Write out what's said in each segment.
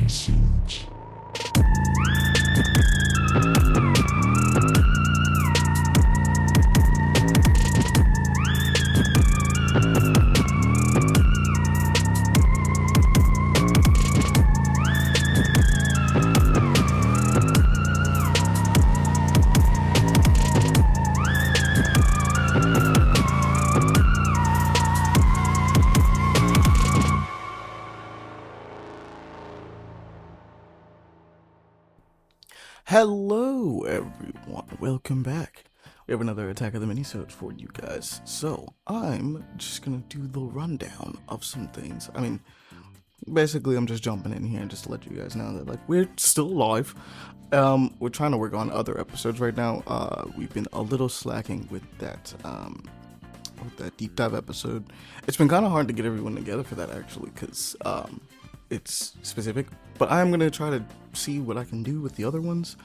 Minisodes. Hello everyone, welcome back. We have another Attack of the Minisodes for you guys. So, I'm just gonna do the rundown of some things. Basically I'm just jumping in here just to let you guys know that we're still live. We're trying to work on other episodes right now. We've been a little slacking with that deep dive episode. It's been kind of hard to get everyone together for that actually, because it's specific, but I'm gonna try to see what I can do with the other ones.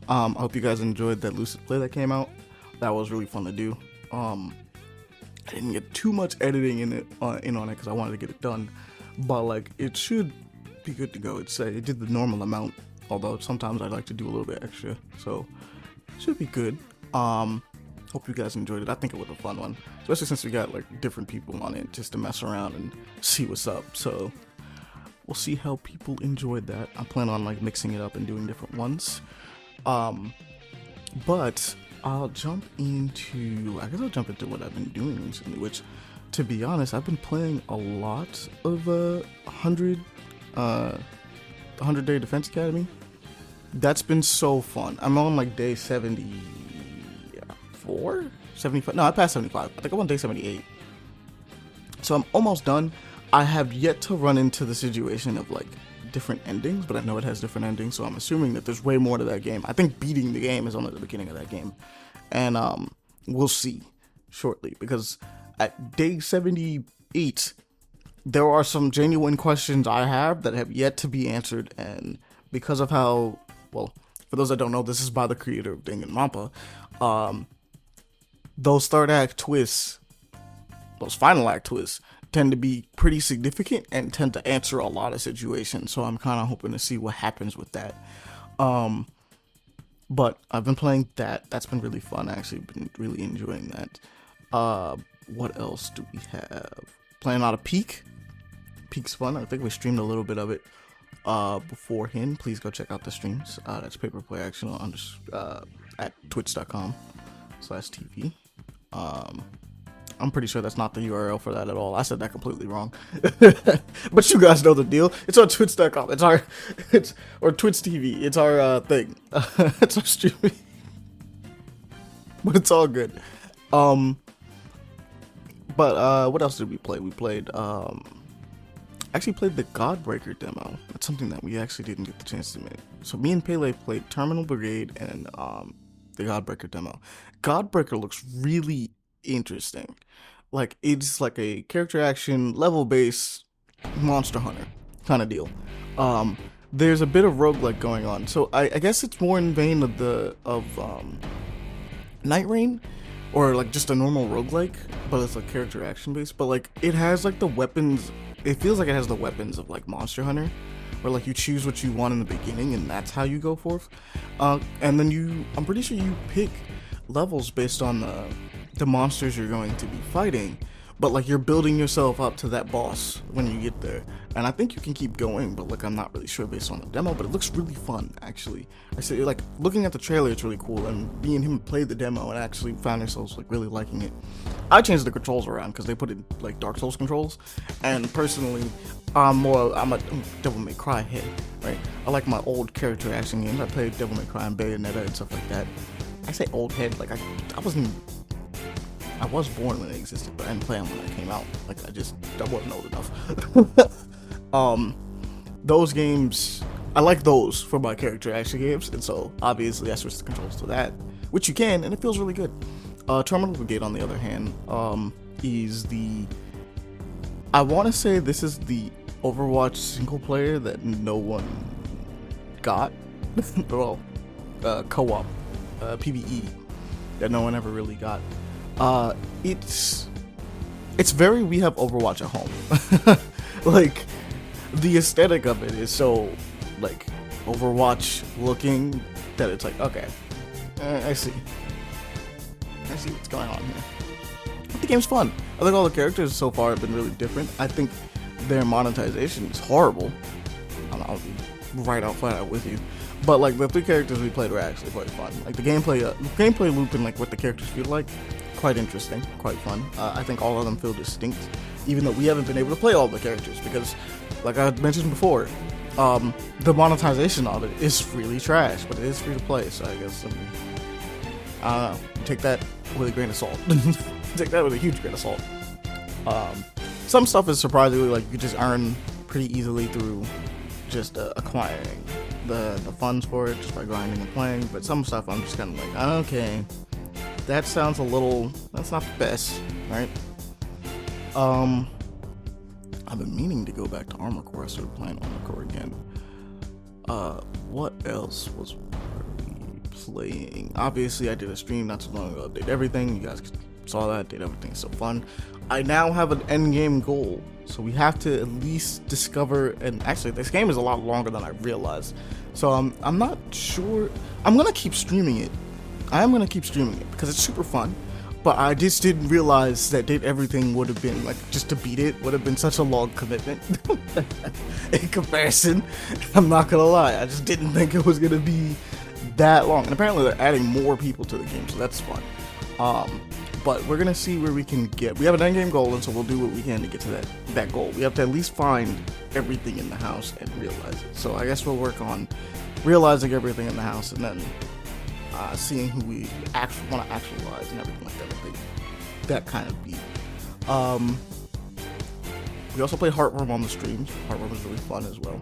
I hope you guys enjoyed that lucid play that came out. That was really fun to do. I didn't get too much editing in on it because I wanted to get it done, but it should be good to go. It did the normal amount, although sometimes I like to do a little bit extra, so it should be good. Hope you guys enjoyed it. I think it was a fun one, especially since we got different people on it just to mess around and see what's up. So we'll see how people enjoyed that. I plan on mixing it up and doing different ones. But I'll jump into what I've been doing recently, which, to be honest, I've been playing a lot of 100 Day Defense Academy. That's been so fun. I'm on day 74? 75? No, I passed 75. I think I'm on day 78. So I'm almost done. I have yet to run into the situation of different endings, but I know it has different endings, so I'm assuming that there's way more to that game. I think beating the game is only the beginning of that game, and we'll see shortly, because at day 78 there are some genuine questions I have that have yet to be answered, and because of how, well, for those that don't know, this is by the creator of Danganronpa. Those third act twists, those final act twists, tend to be pretty significant and tend to answer a lot of situations, so I'm kind of hoping to see what happens with that. But I've been playing that. That's been really fun. I actually been really enjoying that. What else do we have? Playing out of Peak. Peak's fun. I think we streamed a little bit of it beforehand. Please go check out the streams. That's Paper Play Action on at twitch.com/TV. I'm pretty sure that's not the URL for that at all. I said that completely wrong. But you guys know the deal. It's on twitch.com. Or Twitch TV. It's our thing. It's our streaming. But it's all good. But what else did we play? We played actually played the Godbreaker demo. That's something that we actually didn't get the chance to make. So me and Pele played Terminal Brigade and the Godbreaker demo. Godbreaker looks really interesting. It's a character action level based Monster Hunter kind of deal. There's a bit of roguelike going on, so I guess it's more in vein of Night Rain, or just a normal roguelike, but it's character action based. But it has the weapons. It feels like it has the weapons of Monster Hunter, where you choose what you want in the beginning and that's how you go forth. And then I'm pretty sure you pick levels based on the monsters you're going to be fighting, but you're building yourself up to that boss when you get there. And I think you can keep going, but I'm not really sure based on the demo, but it looks really fun actually. I said looking at the trailer, it's really cool, and me and him played the demo and actually found ourselves really liking it. I changed the controls around because they put it Dark Souls controls, and personally I'm a Devil May Cry head, right? I like my old character action games. I played Devil May Cry and Bayonetta and stuff like that. I say old head, I was born when it existed, but I didn't play them when it came out. I wasn't old enough. Those games, I like those for my character action games, and so obviously I switched the controls to that, which you can, and it feels really good. Terminal Brigade, on the other hand, is I want to say this is the Overwatch single player that no one got. Well, co-op, PvE, that no one ever really got. It's very, we have Overwatch at home. The aesthetic of it is so like Overwatch looking that it's like, okay, I see what's going on here. But the game's fun. I think all the characters so far have been really different. I think their monetization is horrible. I'll be right out flat out with you. But like the 3 characters we played were actually quite fun. Like the gameplay loop and like what the characters feel like, quite interesting, quite fun. I think all of them feel distinct, even though we haven't been able to play all the characters because, like I mentioned before, the monetization of it is really trash, but it is free to play. So I guess I don't know. Take that with a grain of salt. Take that with a huge grain of salt. Some stuff is surprisingly like you just earn pretty easily through just acquiring the funds for it just by grinding and playing, but some stuff I'm just kind of like, okay, that sounds a little, that's not the best, right? I've been meaning to go back to Armor Core. I started playing Armor Core again. What else was we playing? Obviously I did a stream not too long ago, update everything, you guys saw that, did everything, so fun. I now have an end game goal, so we have to at least discover, and actually this game is a lot longer than I realized, so I'm not sure. I'm gonna keep streaming it. I am gonna keep streaming it because it's super fun, but I just didn't realize that did everything would have been like, just to beat it would have been such a long commitment in comparison. I'm not gonna lie, I just didn't think it was gonna be that long, and apparently they're adding more people to the game, so that's fun. But we're gonna see where we can get. We have an endgame goal, and so we'll do what we can to get to that goal. We have to at least find everything in the house and realize it. So I guess we'll work on realizing everything in the house, and then seeing who we actually want to actualize and everything like that. Like that kind of beat. We also play Heartworm on the streams. Heartworm is really fun as well.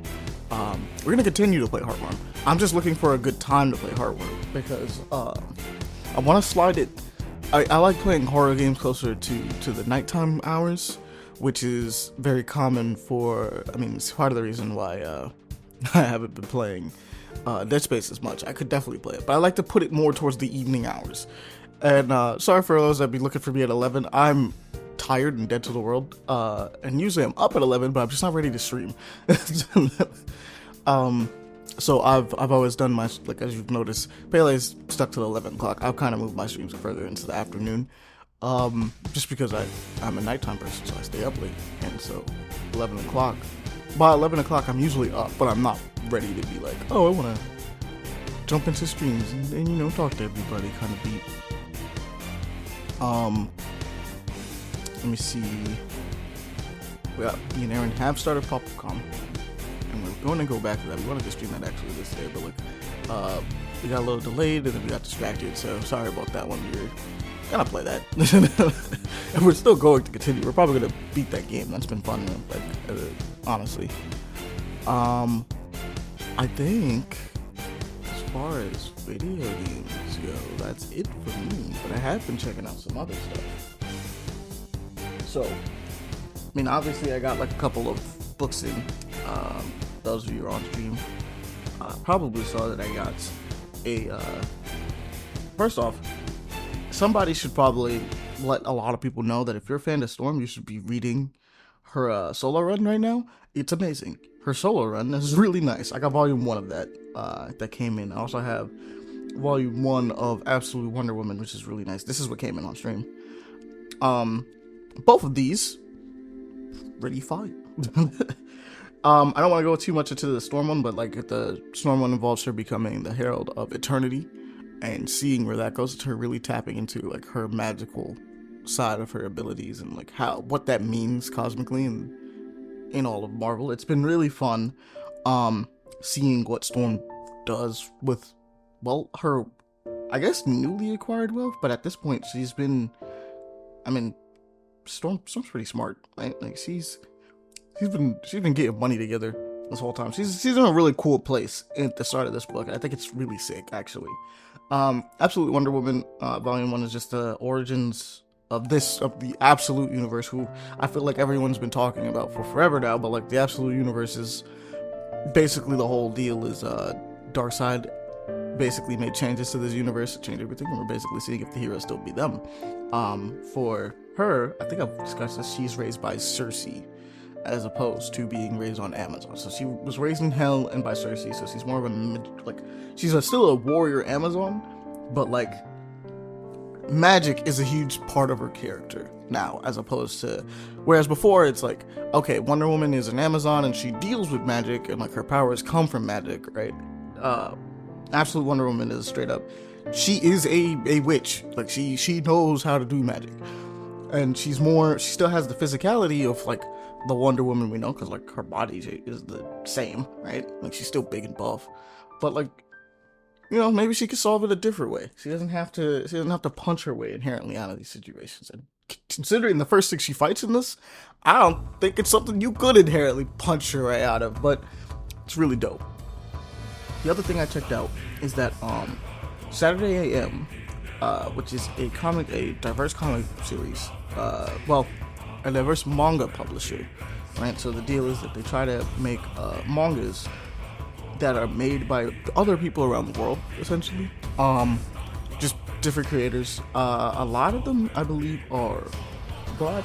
We're gonna continue to play Heartworm. I'm just looking for a good time to play Heartworm because I want to slide it. I like playing horror games closer to the nighttime hours, which is very common for, I mean, it's part of the reason why I haven't been playing Dead Space as much. I could definitely play it, but I like to put it more towards the evening hours. And sorry for those that be looking for me at 11. I'm tired and dead to the world, and usually I'm up at 11, but I'm just not ready to stream. So I've always done my, like as you've noticed, Pele's stuck to the 11 o'clock. I've kind of moved my streams further into the afternoon, just because I'm a nighttime person, so I stay up late, and so 11 o'clock. By 11 o'clock, I'm usually up, but I'm not ready to be like, oh, I want to jump into streams and you know, talk to everybody kind of beat. Let me see. Me and Aaron have started Popcom. And we're going to go back to that. We wanted to stream that actually this day, but like, we got a little delayed and then we got distracted, so sorry about that one. We're gonna play that. And we're still going to continue. We're probably gonna beat that game. That's been fun, like, honestly. I think as far as video games go, that's it for me, but I have been checking out some other stuff. So, I mean, obviously I got like a couple of books in. Those of you who are on stream probably saw that I got a first off, somebody should probably let a lot of people know that if you're a fan of Storm, you should be reading her solo run right now. It's amazing. Her solo run is really nice. I got volume 1 of that that came in. I also have volume 1 of Absolute Wonder Woman, which is really nice. This is what came in on stream. Both of these really fine. I don't want to go too much into the Storm one, but like the Storm one involves her becoming the Herald of Eternity and seeing where that goes. It's her really tapping into like her magical side of her abilities and like what that means cosmically and in all of Marvel. It's been really fun seeing what Storm does with, well, her, I guess, newly acquired wealth, but at this point she's been, I mean, Storm's pretty smart, right? Like she's been getting money together this whole time. She's in a really cool place at the start of this book. I think it's really sick, actually. Absolute Wonder Woman Volume 1 is just the origins of the Absolute Universe, who I feel like everyone's been talking about for forever now, but like the Absolute Universe is basically the whole deal is Darkseid basically made changes to this universe to change everything, and we're basically seeing if the heroes still be them. For her, I think I've discussed this, she's raised by Cersei, as opposed to being raised on Amazon. So she was raised in hell and by Cersei, so she's more of still a warrior Amazon, but like magic is a huge part of her character now, as opposed to, whereas before it's like, okay, Wonder Woman is an Amazon and she deals with magic and like her powers come from magic, right? Absolute Wonder Woman is straight up, she is a witch, like she knows how to do magic, and she still has the physicality of like the Wonder Woman we know, because like her body is the same, right? Like she's still big and buff, but like, you know, maybe she could solve it a different way. She doesn't have to punch her way inherently out of these situations. And considering the first thing she fights in this, I don't think it's something you could inherently punch her way out of, but it's really dope. The other thing I checked out is that Saturday AM, which is a diverse comic series, a diverse manga publisher, right? So the deal is that they try to make mangas that are made by other people around the world, essentially. Just different creators. A lot of them, I believe, are Black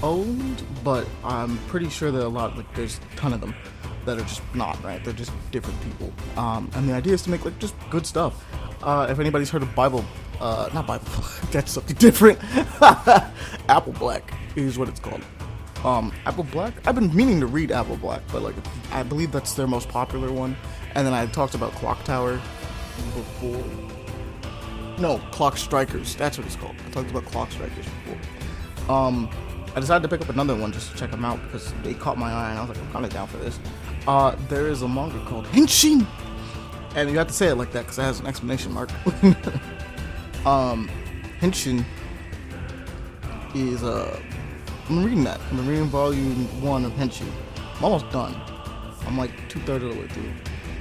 owned, but I'm pretty sure that there's a ton of them that are just not, right? They're just different people. And the idea is to make like just good stuff. If anybody's heard of not Bible, that's something different. Apple Black is what it's called. Apple Black? I've been meaning to read Apple Black, but like I believe that's their most popular one. And then I talked about Clock Tower before. No, Clock Strikers. That's what it's called. I talked about Clock Strikers before. I decided to pick up another one just to check them out because they caught my eye and I was like, I'm kind of down for this. There is a manga called Henshin, and you have to say it like that because it has an exclamation mark. Henshin is I'm reading that. I'm reading volume 1 of Henshin. I'm almost done. I'm like 2/3 of the way through.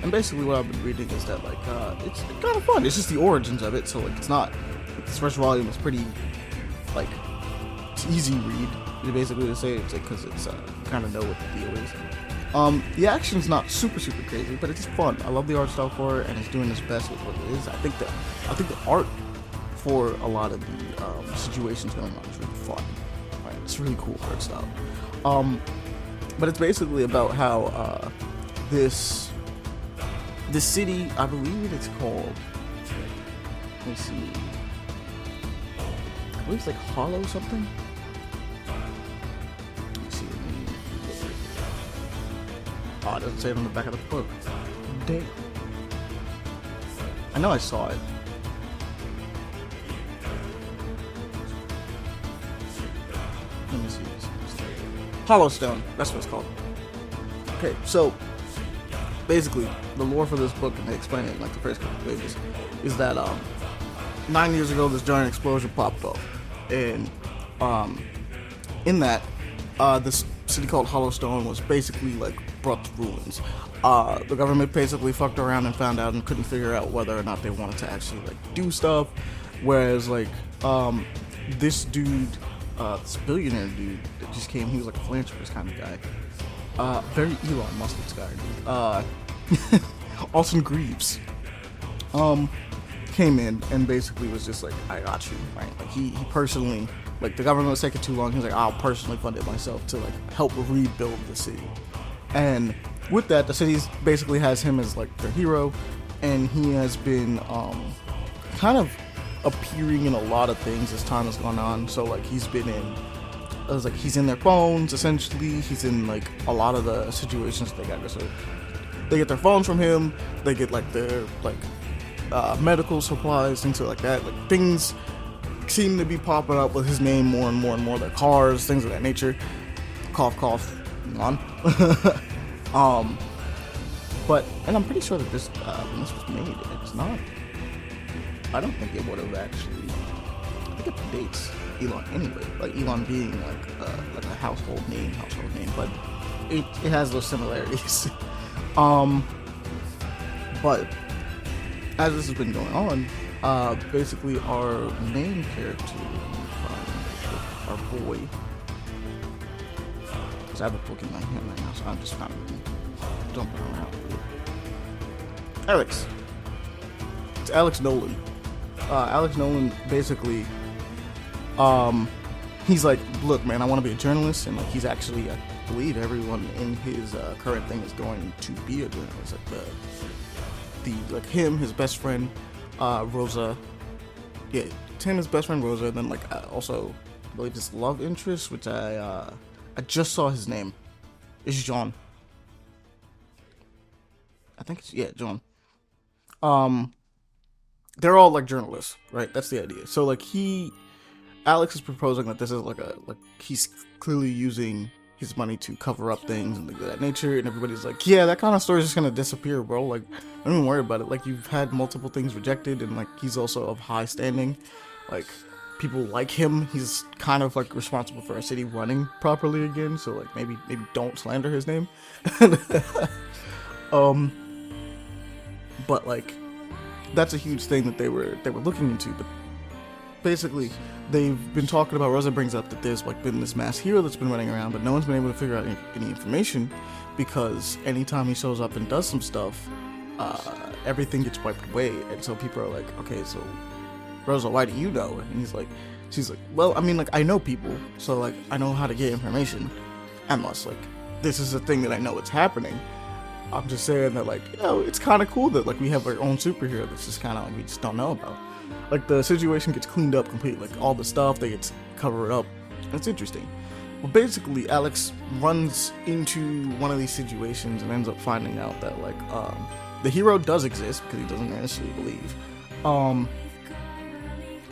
And basically what I've been reading is that like it's kind of fun. It's just the origins of it. So like it's not, like, this first volume is pretty like it's easy read. You basically say it's like because it's kind of know what the deal is. The action's not super crazy, but it's just fun. I love the art style for it, and it's doing its best with what it is. I think the art for a lot of the situations going on is really fun. Right? It's really cool art style. But it's basically about how this city, I believe it's called. Let me see. I believe it's like Hollow something. Let me see. Oh, it doesn't say it on the back of the book. Damn. I know I saw it. Let me see. Hollowstone. That's what it's called. Okay, so basically, the lore for this book, and they explain it in like the first couple pages, is that 9 years ago this giant explosion popped off, and in that this city called Hollowstone was basically like brought to ruins. The government basically fucked around and found out and couldn't figure out whether or not they wanted to actually like do stuff, whereas like this dude, this billionaire dude that just came, he was like a philanthropist kind of guy, very Elon Musk guy, Alton Greaves, came in and basically was just like, I got you, right? Like he personally, like the government was taking too long, he was like, I'll personally fund it myself to like help rebuild the city. And with that, the city basically has him as like their hero, and he has been kind of appearing in a lot of things as time has gone on. So like he's in their phones essentially. He's in like a lot of the situations they got. So they get their phones from him. They get like their medical supplies, things like that. Like things seem to be popping up with his name more and more and more. Their cars, things of that nature. Cough, cough. On. But and I'm pretty sure that this when this was made, it's not. I don't think it would have actually. I think it predates Elon anyway. Like Elon being like a household name, but it has those similarities. But as this has been going on, basically our main character, our boy. I have a book in my hand right now, so I'm just kind of dumping around. Alex. It's Alex Nolan. Alex Nolan basically, he's like, look, man, I want to be a journalist, and like he's actually believe everyone in his current thing is going to be a journalist. Like like him, his best friend, Rosa. Yeah, him, his best friend Rosa, and then like also I believe his love interest, which I just saw his name. It's John. I think it's John. They're all like journalists, right? That's the idea. So like Alex is proposing that this is like he's clearly using his money to cover up things and things of that nature, and everybody's like, yeah, that kind of story is just gonna disappear, bro. Like, don't even worry about it. Like, you've had multiple things rejected, and like he's also of high standing. Like, people like him. He's kind of like responsible for our city running properly again. So like maybe don't slander his name. But like that's a huge thing that they were looking into. But basically, they've been talking about. Rosa brings up that there's like been this mass hero that's been running around, but no one's been able to figure out any information, because anytime he shows up and does some stuff, everything gets wiped away. And so people are like, okay, so Rosa, why do you know? And she's like, well, I mean, like, I know people, so like I know how to get information. Unless like this is a thing that I know it's happening. I'm just saying that, like, you know, it's kind of cool that like we have our own superhero that's just kind of like we just don't know about. Like, the situation gets cleaned up completely. Like, all the stuff, they get covered up. It's interesting. Well, basically, Alex runs into one of these situations and ends up finding out that, like, the hero does exist, because he doesn't initially believe.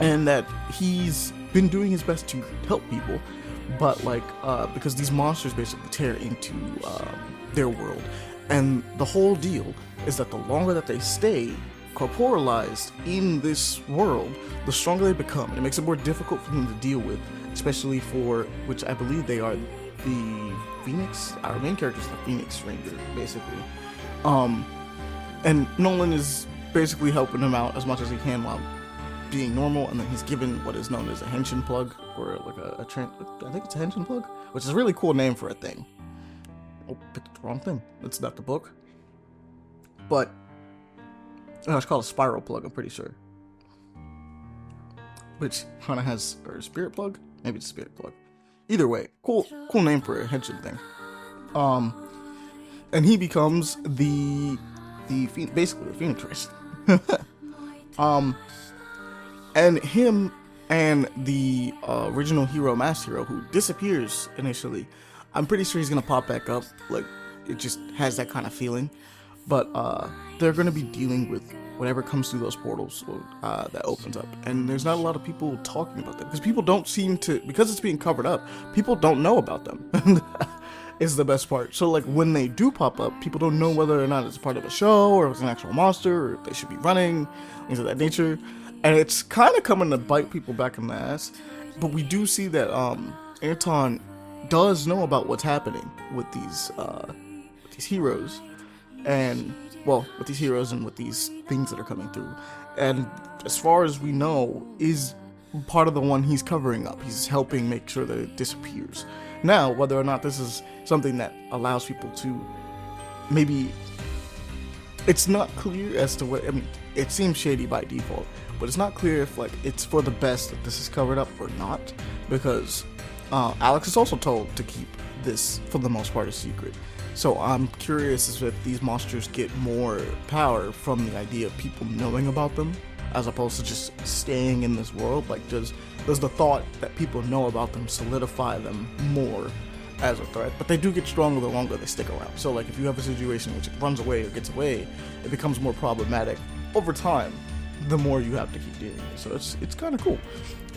And that he's been doing his best to help people, but, like, because these monsters basically tear into their world. And the whole deal is that the longer that they stay corporalized in this world, the stronger they become. And it makes it more difficult for them to deal with, especially for, which I believe they are the Phoenix. Our main character is the Phoenix Ranger, basically. And Nolan is basically helping him out as much as he can while being normal, and then he's given what is known as a henshin plug, or like I think it's a henshin plug, which is a really cool name for a thing. Oh, picked the wrong thing. It's not the book. But it's called a spiral plug, I'm pretty sure. Which kind of has, or a spirit plug? Maybe it's a spirit plug. Either way, cool name for a henshin thing. And he becomes basically the Phoenix Race. And him and the original hero, Mass Hero, who disappears initially, I'm pretty sure he's gonna pop back up. Like, it just has that kind of feeling. But they're gonna be dealing with whatever comes through those portals that opens up. And there's not a lot of people talking about them, because people don't seem to, because it's being covered up, people don't know about them. Is the best part. So like when they do pop up, people don't know whether or not it's part of a show, or if it's an actual monster, or if they should be running, things of that nature. And it's kind of coming to bite people back in the ass. But we do see that Anton does know about what's happening with these heroes, and with these heroes and with these things that are coming through. And as far as we know, is part of the one he's covering up. He's helping make sure that it disappears. Now, whether or not this is something that allows people to, maybe, it's not clear as to what, I mean, it seems shady by default, but it's not clear if like it's for the best that this is covered up or not, because Alex is also told to keep this, for the most part, a secret. So I'm curious as if these monsters get more power from the idea of people knowing about them, as opposed to just staying in this world. Like, does the thought that people know about them solidify them more as a threat? But they do get stronger the longer they stick around. So like if you have a situation which it runs away or gets away, it becomes more problematic over time, the more you have to keep dealing with it. So it's kind of cool.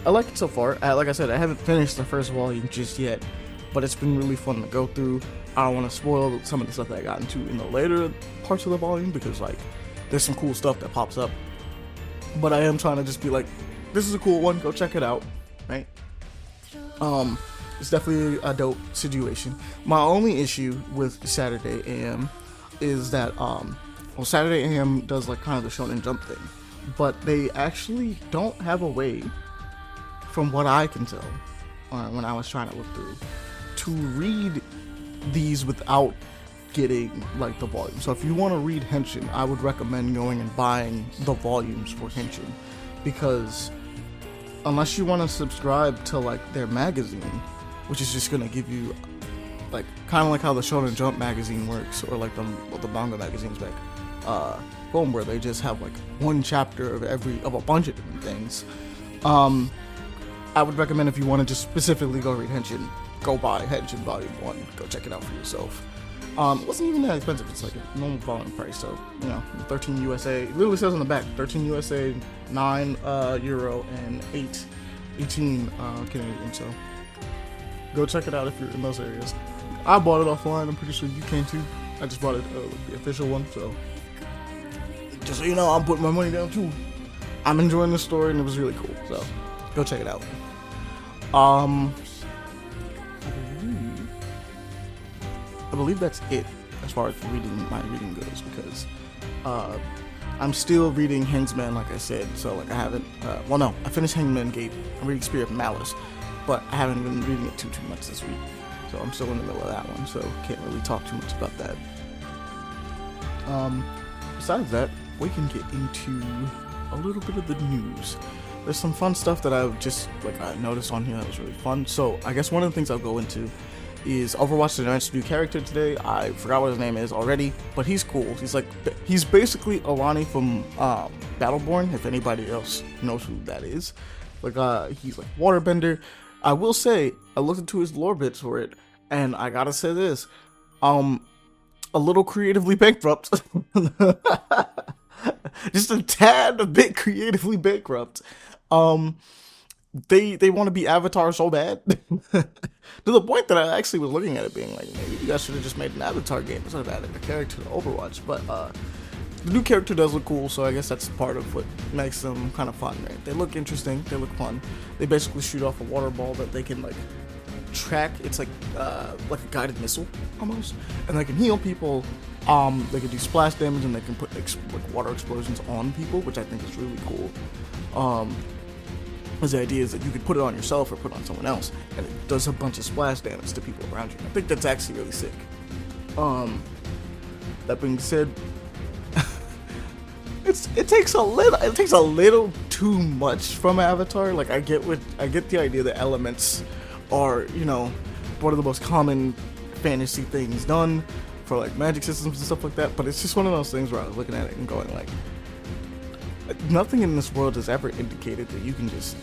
I like it so far. Like I said, I haven't finished the first volume just yet, but it's been really fun to go through. I don't want to spoil some of the stuff that I got into in the later parts of the volume, because like there's some cool stuff that pops up. But I am trying to just be like, this is a cool one, go check it out, right? It's definitely a dope situation. My only issue with Saturday AM is that Saturday AM does like kind of the Shonen Jump thing, but they actually don't have a way, from what I can tell, when I was trying to look through, to read these without getting like the volume. So if you want to read Henshin, I would recommend going and buying the volumes for Henshin, because unless you want to subscribe to like their magazine, which is just going to give you like kind of like how the Shonen Jump magazine works, or like the manga magazines back home, where they just have like one chapter of a bunch of different things. I would recommend, if you want to just specifically go read Henshin, go buy Henshin Volume 1. Go check it out for yourself. It wasn't even that expensive. It's like a normal volume price, so, you know, 13 USA. It literally says on the back, 13 USA, 9 Euro, and 18 Canadian, so go check it out if you're in those areas. I bought it offline. I'm pretty sure you can too. I just bought it the official one, so just so you know, I'm putting my money down too. I'm enjoying the story, and it was really cool, so go check it out. I believe that's it as far as my reading goes, because I'm still reading Hangman, like I said. So like I haven't. Well, no, I finished Hangman Gate. I'm reading Spirit of Malice, but I haven't been reading it too much this week. So I'm still in the middle of that one, so can't really talk too much about that. Besides that, we can get into a little bit of the news. There's some fun stuff that I noticed on here that was really fun. So I guess one of the things I'll go into is Overwatch announced a new character today. I forgot what his name is already, but he's cool. He's basically Ahmani from Battleborn, if anybody else knows who that is. He's like waterbender. I will say, I looked into his lore bits for it, and I gotta say this, a little creatively bankrupt. Just a tad a bit creatively bankrupt. They want to be Avatar so bad to the point that I actually was looking at it being like, maybe you guys should have just made an Avatar game instead of adding a character to Overwatch. But the new character does look cool, so I guess that's part of what makes them kind of fun, right? They look interesting, they look fun. They basically shoot off a water ball that they can like track. It's like a guided missile almost, and they can heal people. They can do splash damage, and they can put like water explosions on people, which I think is really cool. Because the idea is that you could put it on yourself or put it on someone else, and it does a bunch of splash damage to people around you. I think that's actually really sick. That being said, it takes a little too much from Avatar. Like I get the idea that elements are, you know, one of the most common fantasy things done for like magic systems and stuff like that, but it's just one of those things where I was looking at it and going like, nothing in this world has ever indicated that you can just,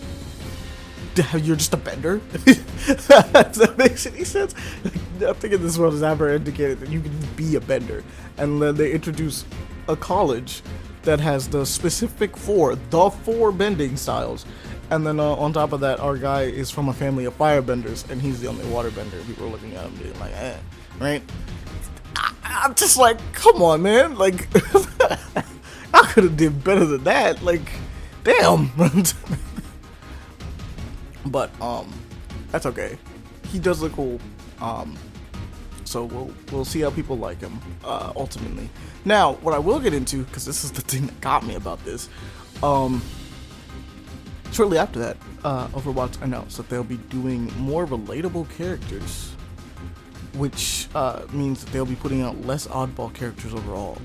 you're just a bender. Does that make any sense? Nothing in this world has ever indicated that you can be a bender. And then they introduce a college that has the specific four bending styles. And then on top of that, our guy is from a family of firebenders, and he's the only waterbender. People are looking at him being like, right? I'm just like, come on, man. Like, I could have did better than that. Like, damn. But that's okay. He does look cool. So we'll see how people like him ultimately. Now, what I will get into, because this is the thing that got me about this, shortly after that, Overwatch announced that they'll be doing more relatable characters, which means that they'll be putting out less oddball characters overall.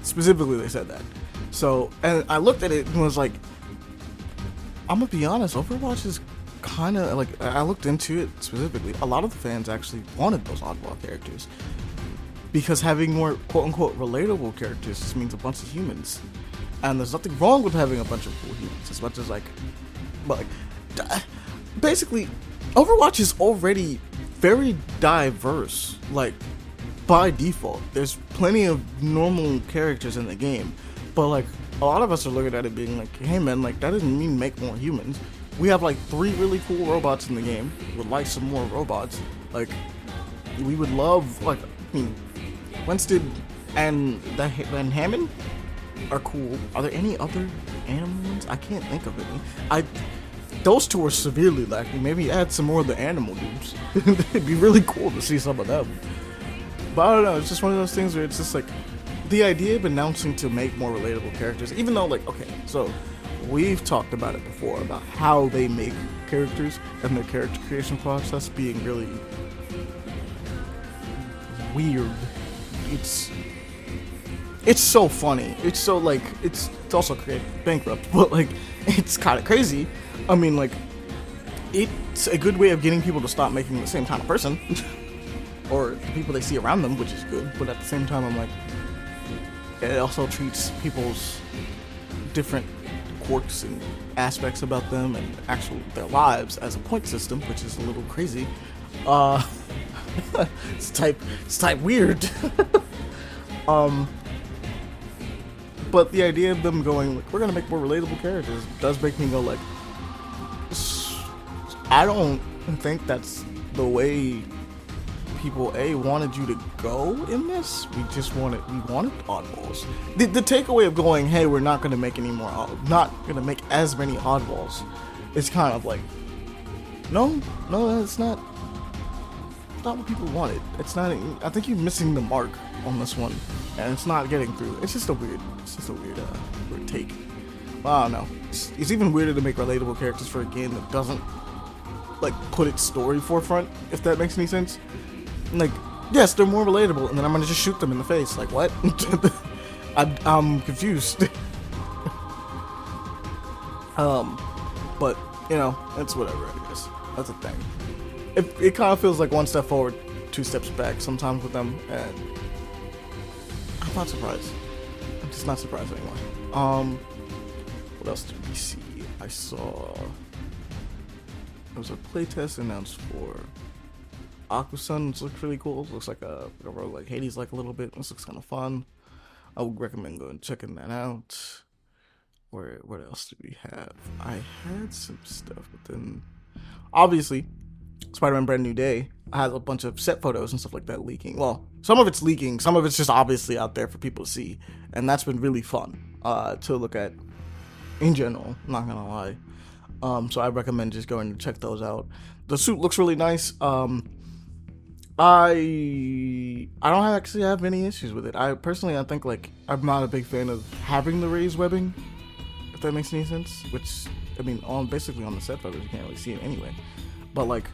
Specifically, they said that. So, and I looked at it and was like, I'm gonna be honest, Overwatch is kind of like, I looked into it specifically. A lot of the fans actually wanted those oddball characters because having more quote-unquote relatable characters just means a bunch of humans, and there's nothing wrong with having a bunch of cool humans, as much as basically Overwatch is already very diverse, like by default. There's plenty of normal characters in the game, but like a lot of us are looking at it being like, hey man, like that doesn't mean make more humans. We have like 3 really cool robots in the game. Would like some more robots. Like, we would love, like, I mean, Winston and Hammond are cool. Are there any other animal ones? I can't think of any. Those two are severely lacking. Maybe add some more of the animal dudes. It'd be really cool to see some of them. But I don't know, it's just one of those things where it's just like, the idea of announcing to make more relatable characters, even though, like, okay, so we've talked about it before, about how they make characters and their character creation process being really weird. It's so funny. It's so, like, it's also creative, bankrupt, but, like, it's kind of crazy. I mean, like, it's a good way of getting people to stop making the same kind of person. or the people they see around them, which is good. But at the same time, I'm like, it also treats people's different quirks and aspects about them and actual their lives as a point system, which is a little crazy. It's type weird. But the idea of them going, like, we're gonna make more relatable characters does make me go, like, I don't think that's the way people wanted you to go in this. We wanted oddballs. The takeaway of going, hey, we're not gonna make any more, not gonna make as many oddballs, is kind of like, no, that's not what people wanted. It's not. I think you're missing the mark on this one, and it's not getting through. It's just a weird take. I don't know. It's even weirder to make relatable characters for a game that doesn't like put its story forefront. If that makes any sense. Like, yes, they're more relatable, and then I'm gonna just shoot them in the face. Like, what? I'm confused. But you know, it's whatever. I guess that's a thing. It kind of feels like one step forward, two steps back sometimes with them, and I'm not surprised. I'm just not surprised anymore. What else did we see? I saw there was a playtest announced for Aquasun, which looks really cool. It looks like a rogue like Hades, like a little bit. This looks kind of fun. I would recommend going and checking that out. What else did we have? I had some stuff, but then obviously Spider-Man Brand New Day has a bunch of set photos and stuff like that leaking. Well, some of it's leaking, some of it's just obviously out there for people to see, and that's been really fun to look at in general. I'm not gonna lie. So I recommend just going to check those out. The suit looks really nice. I don't actually have any issues with it. I think like I'm not a big fan of having the raised webbing, if that makes any sense. Which I mean, basically on the set photos you can't really see it anyway. But like,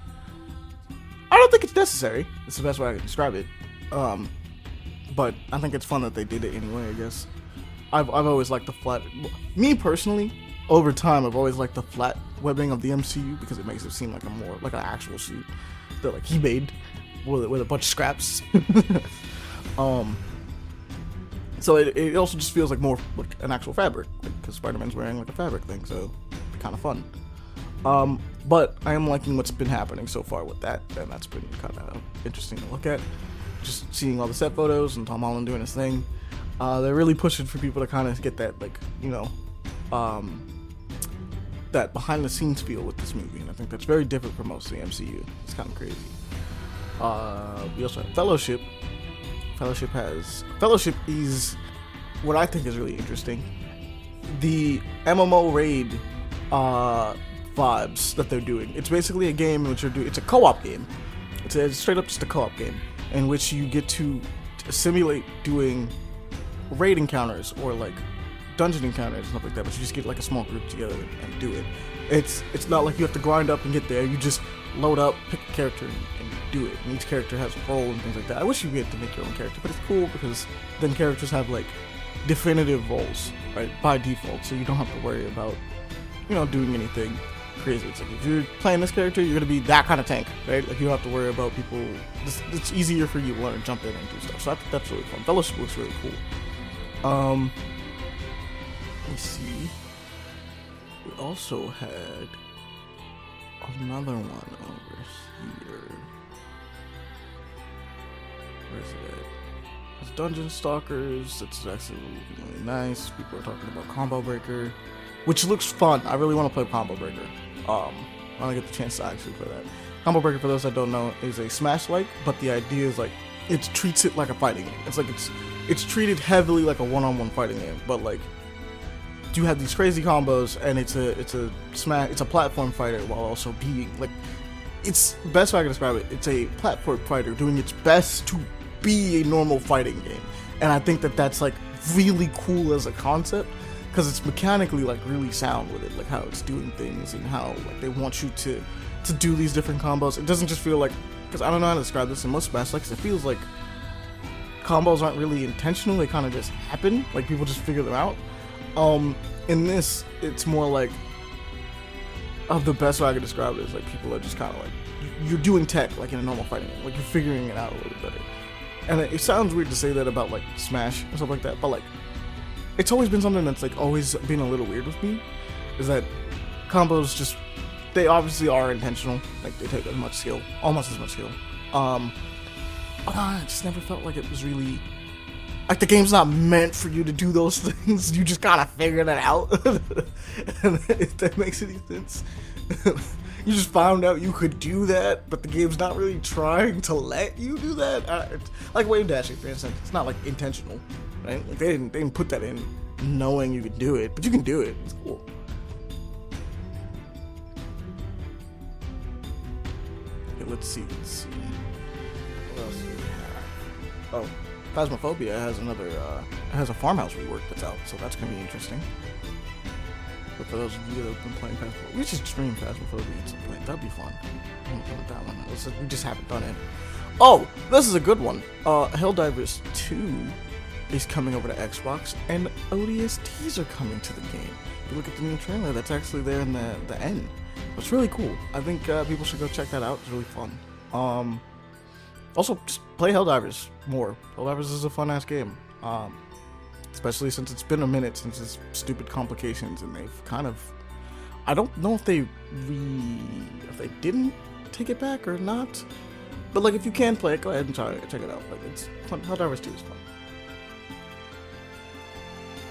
I don't think it's necessary. It's the best way I can describe it. But I think it's fun that they did it anyway. I guess I've always liked the flat. Me personally, over time, I've always liked the flat webbing of the MCU because it makes it seem like a more like an actual suit that like he made with a bunch of scraps. So it also just feels like more like an actual fabric because Spider-Man's wearing like a fabric thing, so it's kind of fun. But I am liking what's been happening so far with that, and that's been kind of interesting to look at. Just seeing all the set photos and Tom Holland doing his thing. They're really pushing for people to kind of get that, like, you know, that behind the scenes feel with this movie, and I think that's very different from most of the MCU. It's kind of crazy. We also have Fellowship. Fellowship is what I think is really interesting. The MMO raid vibes that they're doing. It's basically a game in which it's a co-op game. It's straight up just a co-op game in which you get to simulate doing raid encounters or like dungeon encounters and stuff like that, but you just get like a small group together and do it. It's not like you have to grind up and get there. You just load up, pick a character, and do it. And each character has a role and things like that. I wish you get to make your own character, but it's cool because then characters have like definitive roles, right, by default, so you don't have to worry about, you know, doing anything crazy. It's like if you're playing this character, you're gonna be that kind of tank, right? Like you don't have to worry about people. It's easier for you to learn, jump in, and do stuff. So I think that's really fun. Fellowship looks really cool. Let me see. We also had another one over here. Where is it at? It's Dungeon Stalkers. It's actually really nice. People are talking about Combo Breaker, which looks fun. I really want to play Combo Breaker. I want to get the chance to actually play that. Combo Breaker, for those that don't know, is a Smash-like, but the idea is like it treats it like a fighting game. It's like it's treated heavily like a one-on-one fighting game, but like you have these crazy combos, and it's a platform fighter while also being like, it's the best way I can describe it. It's a platform fighter doing its best to be a normal fighting game, and I think that that's like really cool as a concept because it's mechanically like really sound with it, like how it's doing things and how like they want you to do these different combos. It doesn't just feel like, because I don't know how to describe this in most Smash, like it feels like combos aren't really intentional, they kind of just happen, like people just figure them out. In this, it's more like, the best way I can describe it is like people are just kind of like, you you're doing tech like in a normal fighting game. Like you're figuring it out a little better. And it sounds weird to say that about like Smash and stuff like that, but like it's always been something that's like always been a little weird with me. Is that combos just, they obviously are intentional. Like they take as much skill, almost as much skill. But I just never felt like it was really, like the game's not meant for you to do those things. You just gotta figure that out. And if that makes any sense. You just found out you could do that, but the game's not really trying to let you do that. Like wave dashing, for instance, it's not like intentional, right? Like they didn't put that in knowing you could do it, but you can do it. It's cool. Okay, let's see. What else do we have? Oh, Phasmophobia has another. It has a farmhouse rework that's out, so that's gonna be interesting. But for those of you that have been playing Phasmophobia, we should stream Phasmophobia at some point. That'd be fun. I want to play that one. We just haven't done it. Oh, this is a good one. Helldivers 2 is coming over to Xbox, and ODSTs are coming to the game. If you look at the new trailer, that's actually there in the end. It's really cool. I think people should go check that out. It's really fun. Also, just play Helldivers more. Helldivers is a fun-ass game. Especially since it's been a minute since its stupid complications, and they've kind of, I don't know if they didn't take it back or not, but like if you can play it, go ahead and check it out. Like it's fun. Helldivers 2 is fun.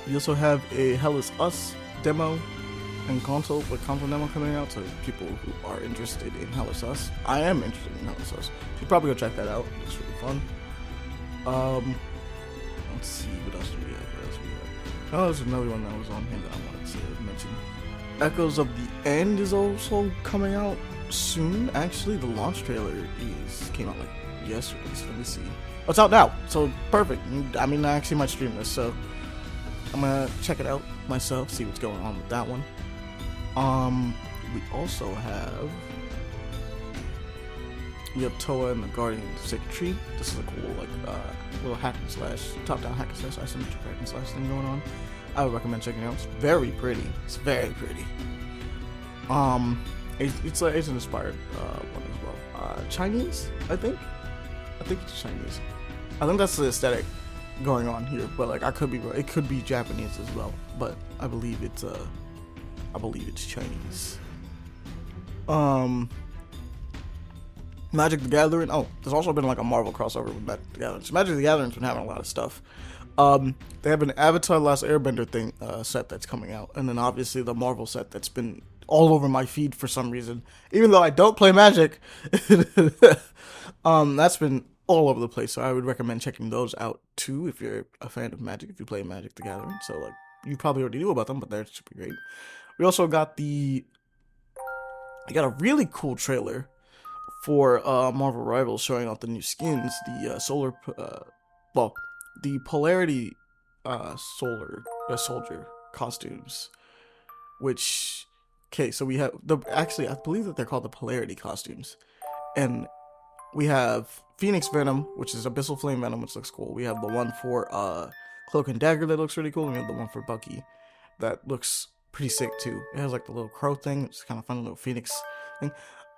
You also have a Hell Is Us demo and console demo coming out, so people who are interested in Hell Is Us. I am interested in Hell Is Us. You should probably go check that out. It's really fun. Let's see, what else do we have? Oh, there's another one that was on here that I wanted to mention. Echoes of the End is also coming out soon. Actually, the launch trailer came out like yesterday, so let me see. Oh, it's out now, so perfect. I mean, I actually might stream this, so I'm gonna check it out myself, see what's going on with that one. We also have Toa and the Guardians of Sacred Tree. This is a cool, like, little hack and slash, top-down hack and slash, isometric hack and slash thing going on. I would recommend checking it out. It's very pretty. It's very pretty. It's an inspired one as well. Chinese, I think. I think it's Chinese. I think that's the aesthetic going on here, but like I could be wrong. It could be Japanese as well, but I believe it's Chinese. Magic the Gathering. Oh, there's also been like a Marvel crossover with Magic the Gathering. So Magic the Gathering's been having a lot of stuff. They have an Avatar Last Airbender thing set that's coming out, and then obviously the Marvel set that's been all over my feed for some reason. Even though I don't play Magic, that's been all over the place. So I would recommend checking those out too if you're a fan of Magic. If you play Magic the Gathering, so like you probably already knew about them, but they're super great. We also got a really cool trailer for Marvel Rivals showing off the new skins, the Polarity Soldier costumes, which, okay, so we have I believe that they're called the Polarity costumes, and we have Phoenix Venom, which is Abyssal Flame Venom, which looks cool. We have the one for Cloak and Dagger that looks really cool, and we have the one for Bucky that looks pretty sick too. It has like the little crow thing. It's kind of fun, little phoenix thing.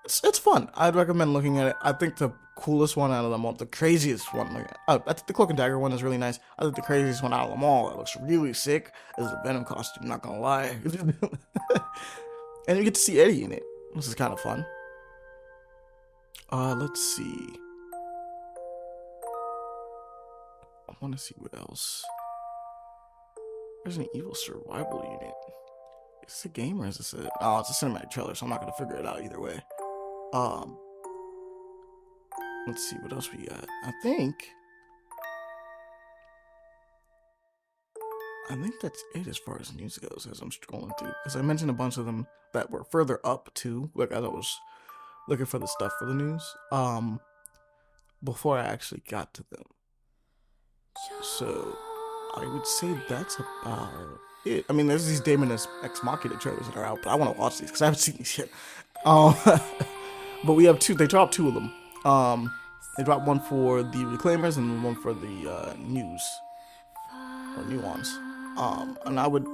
It's fun. I'd recommend looking at it. I think the coolest one out of them all, the craziest one, I think the Cloak and Dagger one is really nice. I think the craziest one out of them all that looks really sick is the Venom costume, not gonna lie. And you get to see Eddie in it. This is kind of fun. Let's see. I want to see what else. Resident Evil Survival Unit. Is this a game or is this it's a cinematic trailer, so I'm not gonna figure it out either way. Let's see what else we got. I think that's it as far as news goes as I'm scrolling through. Because I mentioned a bunch of them that were further up too. Like as I was looking for the stuff for the news. Before I actually got to them. So I would say that's about it. I mean, there's these Daemon Ex Machina trailers that are out, but I want to watch these because I haven't seen these yet. But we have two. They dropped two of them. They dropped one for the Reclaimers and one for the News or Nuance. And I would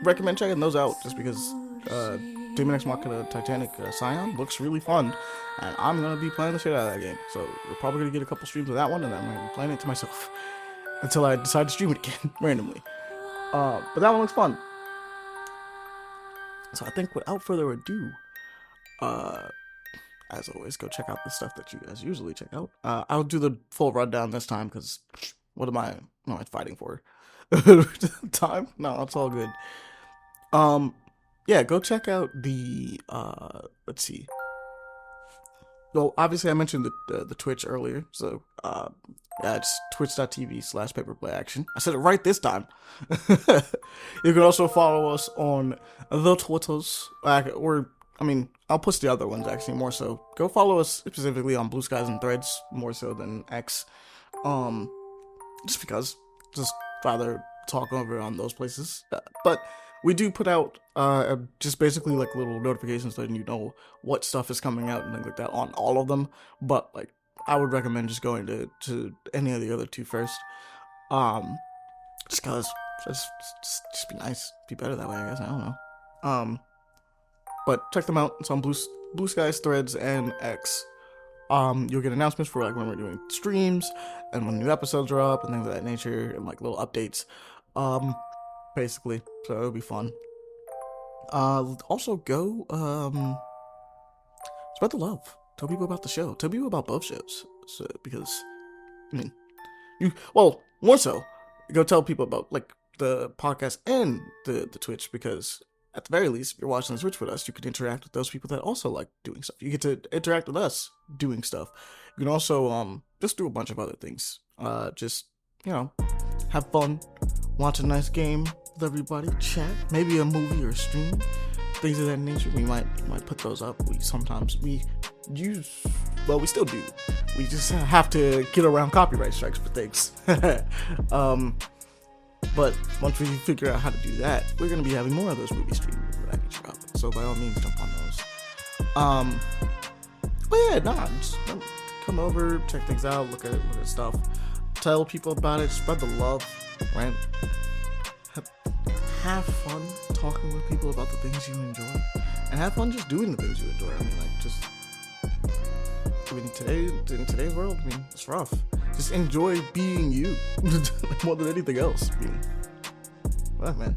recommend checking those out just because Demon X Machina Titanic Scion looks really fun, and I'm gonna be playing the shit out of that game. So you're probably gonna get a couple streams of that one, and then I'm gonna be playing it to myself until I decide to stream it again randomly. But that one looks fun. So I think without further ado, uh, as always, go check out the stuff that you guys usually check out. I'll do the full rundown this time because what am I fighting for? Time? No, it's all good. Yeah, go check out the let's see. Well, obviously I mentioned the Twitch earlier, so yeah, it's twitch.tv/paperplayaction. I said it right this time. You can also follow us on the Twitters, or I mean, I'll post the other ones actually more so. Go follow us specifically on Bluesky and Threads more so than X, just because, just rather talk over on those places. But we do put out just basically like little notifications letting you know what stuff is coming out and things like that on all of them. But like, I would recommend just going to any of the other two first, just cause just be nice, be better that way. I guess I don't know. But check them out. It's on Bluesky, Threads, and X. You'll get announcements for like when we're doing streams and when new episodes are up and things of that nature, and like little updates. Basically, so it'll be fun. Also go spread the love. Tell people about the show. Tell people about both shows. So because I mean, more so, go tell people about like the podcast and the Twitch, because at the very least, if you're watching the Twitch with us, you can interact with those people that also like doing stuff. You get to interact with us doing stuff. You can also just do a bunch of other things. Just have fun, watch a nice game with everybody, chat, maybe a movie or a stream, things of that nature. We might put those up. We still do. We just have to get around copyright strikes for things. But once we figure out how to do that, we're gonna be having more of those movie streams that I can drop. So by all means, jump on those. But yeah, just come over, check things out, look at stuff, tell people about it, spread the love, right? Have fun talking with people about the things you enjoy, and have fun just doing the things you enjoy. I mean, in today's world, I mean, it's rough. Just enjoy being you more than anything else. I mean, man.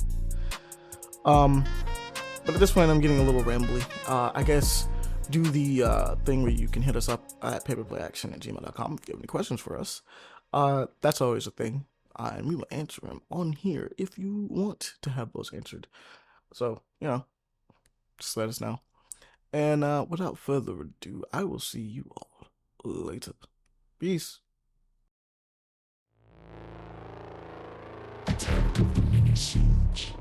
But at this point, I'm getting a little rambly. I guess do the thing where you can hit us up at paperplayaction@gmail.com if you have any questions for us. That's always a thing. And we will answer them on here if you want to have those answered. So, just let us know. And without further ado, I will see you all later. Peace. Attack of the Minisodes.